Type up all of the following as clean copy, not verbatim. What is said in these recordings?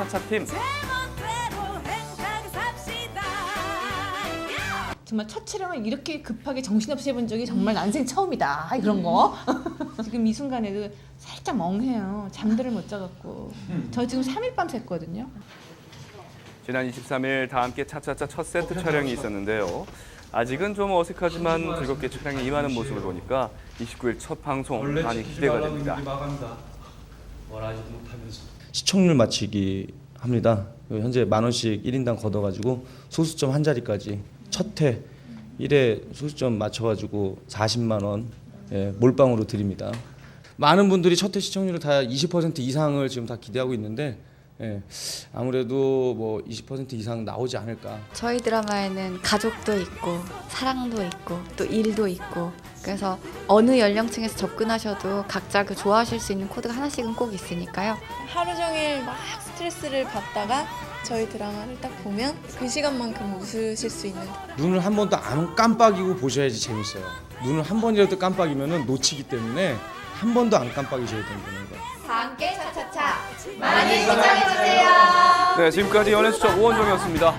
차차차 팀. 정말 첫 촬영을 이렇게 급하게 정신없이 해본 적이 정말 난생 처음이다. 그런 거. 지금 이 순간에도 살짝 멍해요. 잠들을 못 자갖고. 저 지금 3일 밤 샜거든요. 지난 23일 다 함께 차차차 첫 세트 촬영이 있었는데요. 아직은 좀 어색하지만 즐겁게 촬영에 임하는 모습을 보니까 29일 첫 방송 많이 기대가 됩니다. 시청률 맞추기 합니다. 현재 10,000원씩 1인당 걷어가지고 소수점 한 자리까지 첫 회 1회 소수점 맞춰가지고 40만 원 몰빵으로 드립니다. 많은 분들이 첫 회 시청률을 다 20% 이상을 지금 다 기대하고 있는데 아무래도 뭐 20% 이상 나오지 않을까. 저희 드라마에는 가족도 있고 사랑도 있고 또 일도 있고 그래서 어느 연령층에서 접근하셔도 각자 그 좋아하실 수 있는 코드가 하나씩은 꼭 있으니까요. 하루 종일 막 스트레스를 받다가 저희 드라마를 딱 보면 그 시간만큼 웃으실 수 있는. 눈을 한 번도 안 깜빡이고 보셔야지 재밌어요. 눈을 한 번이라도 깜빡이면 놓치기 때문에 한 번도 안 깜빡이셔야 되는 거예요. 다 함께 차차차 많이 시청해주세요. 네, 지금까지 연예수첩 오원정이었습니다.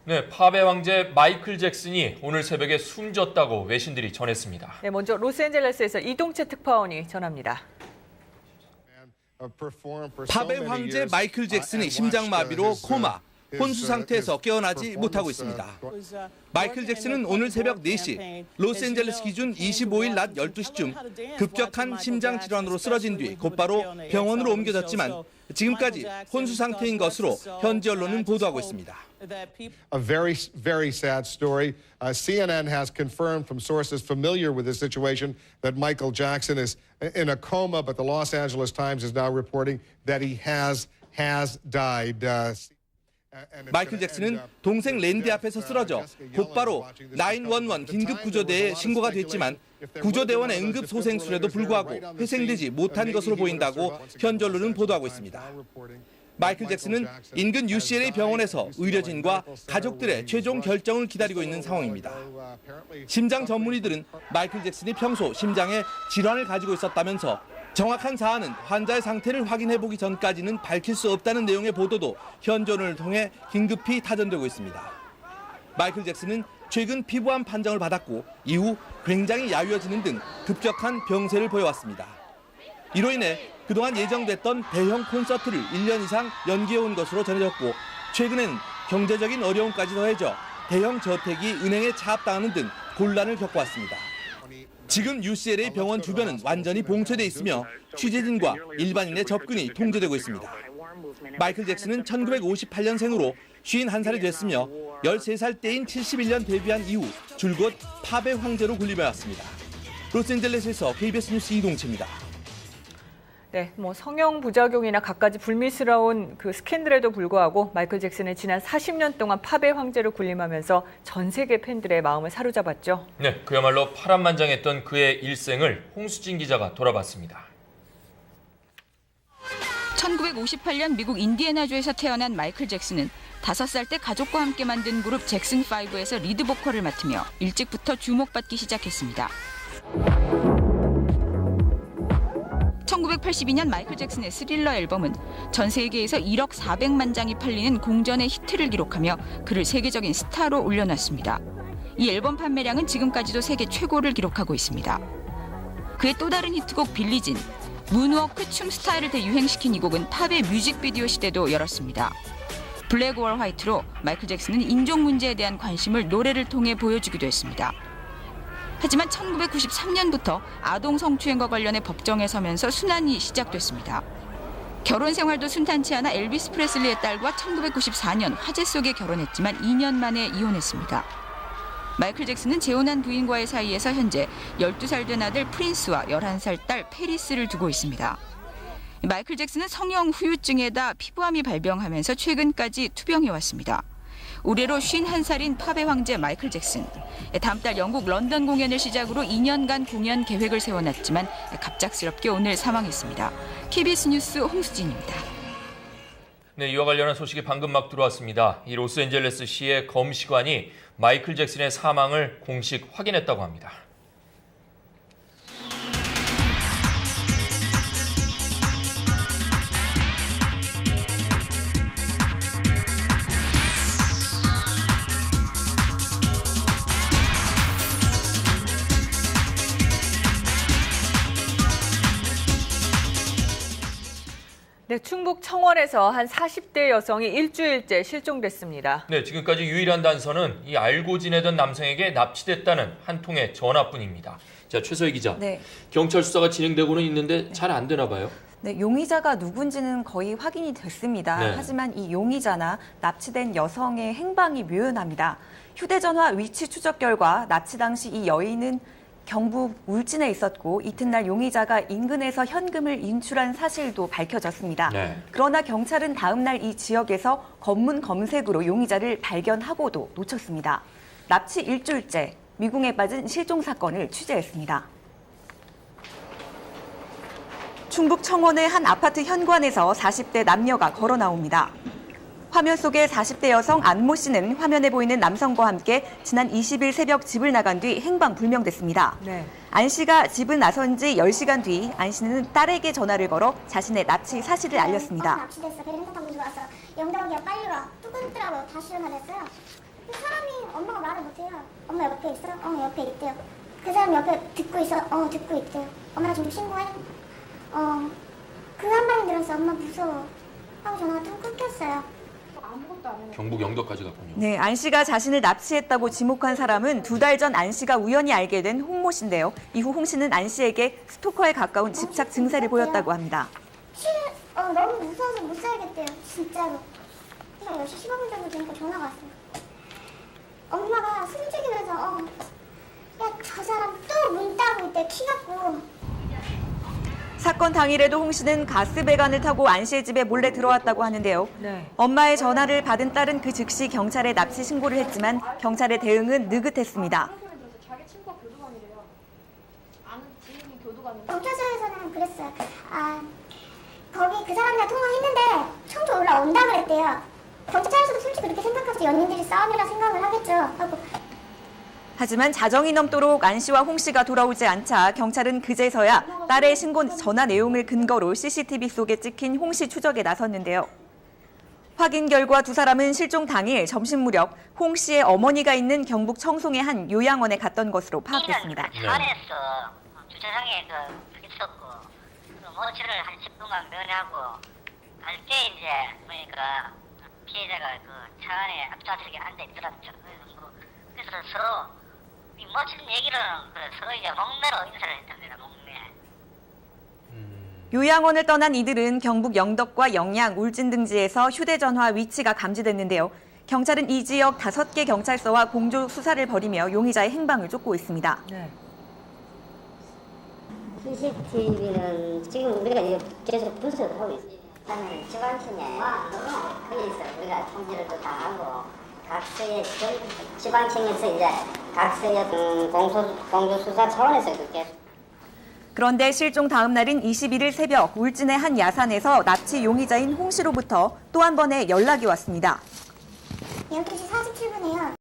네, 팝의 황제 마이클 잭슨이 오늘 새벽에 숨졌다고 외신들이 전했습니다. 네, 먼저 로스앤젤레스에서 이동채 특파원이 전합니다. 팝의 황제 마이클 잭슨이 심장마비로 코마, 혼수 상태에서 깨어나지 못하고 있습니다. 마이클 잭슨은 오늘 새벽 4시 로스앤젤레스 기준 25일 낮 12시쯤 급격한 심장 질환으로 쓰러진 뒤 곧바로 병원으로 옮겨졌지만 지금까지 혼수 상태인 것으로 현지 언론은 보도하고 있습니다. A very, very sad story. CNN has confirmed from sources familiar with the situation that Michael Jackson is in a coma, but the Los Angeles Times is now reporting that he has died. 마이클 잭슨은 동생 랜디 앞에서 쓰러져 곧바로 911 긴급구조대에 신고가 됐지만 구조대원의 응급소생술에도 불구하고 회생되지 못한 것으로 보인다고 현지 언론은 보도하고 있습니다. 마이클 잭슨은 인근 UCLA 병원에서 의료진과 가족들의 최종 결정을 기다리고 있는 상황입니다. 심장 전문의들은 마이클 잭슨이 평소 심장에 질환을 가지고 있었다면서 정확한 사안은 환자의 상태를 확인해보기 전까지는 밝힐 수 없다는 내용의 보도도 현지 언론을 통해 긴급히 타전되고 있습니다. 마이클 잭슨은 최근 피부암 판정을 받았고 이후 굉장히 야위어지는 등 급격한 병세를 보여왔습니다. 이로 인해 그동안 예정됐던 대형 콘서트를 1년 이상 연기해온 것으로 전해졌고 최근엔 경제적인 어려움까지 더해져 대형 저택이 은행에 차압당하는 등 곤란을 겪어왔습니다. 지금 UCLA 병원 주변은 완전히 봉쇄돼 있으며 취재진과 일반인의 접근이 통제되고 있습니다. 마이클 잭슨은 1958년생으로 51살이 됐으며 13살 때인 71년 데뷔한 이후 줄곧 팝의 황제로 군림해왔습니다. 로스앤젤레스에서 KBS 뉴스 이동채입니다. 네, 성형 부작용이나 갖가지 불미스러운 그 스캔들에도 불구하고 마이클 잭슨은 지난 40년 동안 팝의 황제로 군림하면서 전 세계 팬들의 마음을 사로잡았죠. 네, 그야말로 파란만장했던 그의 일생을 홍수진 기자가 돌아봤습니다. 1958년 미국 인디애나주에서 태어난 마이클 잭슨은 5살 때 가족과 함께 만든 그룹 잭슨5에서 리드 보컬을 맡으며 일찍부터 주목받기 시작했습니다. 1982년 마이클 잭슨의 스릴러 앨범은 전 세계에서 1억 400만 장이 팔리는 공전의 히트를 기록하며 그를 세계적인 스타로 올려놨습니다. 이 앨범 판매량은 지금까지도 세계 최고를 기록하고 있습니다. 그의 또 다른 히트곡 빌리진, 문워크 춤 스타일을 대유행시킨 이 곡은 팝의 뮤직비디오 시대도 열었습니다. 블랙 월 화이트로 마이클 잭슨은 인종 문제에 대한 관심을 노래를 통해 보여주기도 했습니다. 하지만 1993년부터 아동 성추행과 관련해 법정에 서면서 순환이 시작됐습니다. 결혼 생활도 순탄치 않아 엘비스 프레슬리의 딸과 1994년 화제 속에 결혼했지만 2년 만에 이혼했습니다. 마이클 잭슨은 재혼한 부인과의 사이에서 현재 12살 된 아들 프린스와 11살 딸 페리스를 두고 있습니다. 마이클 잭슨은 성형 후유증에다 피부암이 발병하면서 최근까지 투병해왔습니다. 올해로 51살인 팝의 황제 마이클 잭슨. 다음 달 영국 런던 공연을 시작으로 2년간 공연 계획을 세워놨지만 갑작스럽게 오늘 사망했습니다. KBS 뉴스 홍수진입니다. 네, 이와 관련한 소식이 방금 막 들어왔습니다. 이 로스앤젤레스시의 검시관이 마이클 잭슨의 사망을 공식 확인했다고 합니다. 네, 충북 청원에서 한 40대 여성이 일주일째 실종됐습니다. 네, 지금까지 유일한 단서는 이 알고 지내던 남성에게 납치됐다는 한 통의 전화뿐입니다. 자, 최서희 기자. 네. 경찰 수사가 진행되고는 있는데 잘 안 되나 봐요. 네, 용의자가 누군지는 거의 확인이 됐습니다. 네. 하지만 이 용의자나 납치된 여성의 행방이 묘연합니다. 휴대전화 위치 추적 결과 납치 당시 이 여인은 경북 울진에 있었고 이튿날 용의자가 인근에서 현금을 인출한 사실도 밝혀졌습니다. 네. 그러나 경찰은 다음 날 이 지역에서 검문 검색으로 용의자를 발견하고도 놓쳤습니다. 납치 일주일째, 미궁에 빠진 실종 사건을 취재했습니다. 충북 청원의 한 아파트 현관에서 40대 남녀가 걸어 나옵니다. 화면 속의 40대 여성 안모 씨는 화면에 보이는 남성과 함께 지난 20일 새벽 집을 나간 뒤 행방불명됐습니다. 네. 안 씨가 집을 나선 지 10시간 뒤 안 씨는 딸에게 전화를 걸어 자신의 납치 사실을 알렸습니다. 납치됐어. 배를 타고 들어와서 영덕이야 빨리 와. 뚜껑뜨라고 다시 전화했어요. 그 사람이 엄마가 말을 못해요. 엄마 옆에 있어? 옆에 있대요. 그 사람 옆에 듣고 있어? 듣고 있대요. 엄마 좀 신고해? 그 한 마디 들었어. 엄마 무서워. 하고 전화가 좀 끊겼어요. 경북 영덕까지 갔군요. 네, 안 씨가 자신을 납치했다고 지목한 사람은 2달 전 안 씨가 우연히 알게 된 홍모 씨인데요. 이후 홍 씨는 안 씨에게 스토커에 가까운 집착 증세를 보였다고 합니다. 너무 무서워서 못 살겠대요. 진짜로. 10시 15분 정도 되니까 전화가 왔어요. 엄마가 숨죽이면서 야, 저 사람 또 문 따고 있대. 키 갖고. 사건 당일에도 홍 씨는 가스배관을 타고 안 씨의 집에 몰래 들어왔다고 하는데요. 네. 엄마의 전화를 받은 딸은 그 즉시 경찰에 납치 신고를 했지만 경찰의 대응은 느긋했습니다. 경찰서에서는 그랬어요. 거기 그 사람이랑 통화했는데 청주 올라온다 그랬대요. 경찰서도 솔직히 그렇게 생각하지 연인들이 싸움이라 생각을 하겠죠. 하고. 하지만 자정이 넘도록 안 씨와 홍 씨가 돌아오지 않자 경찰은 그제서야 딸의 신고 전화 내용을 근거로 CCTV 속에 찍힌 홍 씨 추적에 나섰는데요. 확인 결과 두 사람은 실종 당일 점심 무렵 홍 씨의 어머니가 있는 경북 청송의 한 요양원에 갔던 것으로 파악됐습니다. 차 안에서 주차장에 있었고 모치를 한 10분간 면회하고 갈 때 이제 보니까 피해자가 차 안에 앞좌석에 앉아 있더랍죠. 그래서 서로 이 멋진 얘기를 서로 이제 목매로 인사를 했답니다. 목매. 요양원을 떠난 이들은 경북 영덕과 영양, 울진 등지에서 휴대전화 위치가 감지됐는데요. 경찰은 이 지역 5개 경찰서와 공조 수사를 벌이며 용의자의 행방을 쫓고 있습니다. 네. CCTV는 지금 우리가 계속 분석을 하고 있어요. 일단은 지방청에 거기서 우리가 통지를 또 당하고 각서의 지방청에서 이제 각서의 공조 수사 차원에서 그렇게. 그런데 실종 다음 날인 21일 새벽 울진의 한 야산에서 납치 용의자인 홍 씨로부터 또 한 번의 연락이 왔습니다. 12시 47분이에요.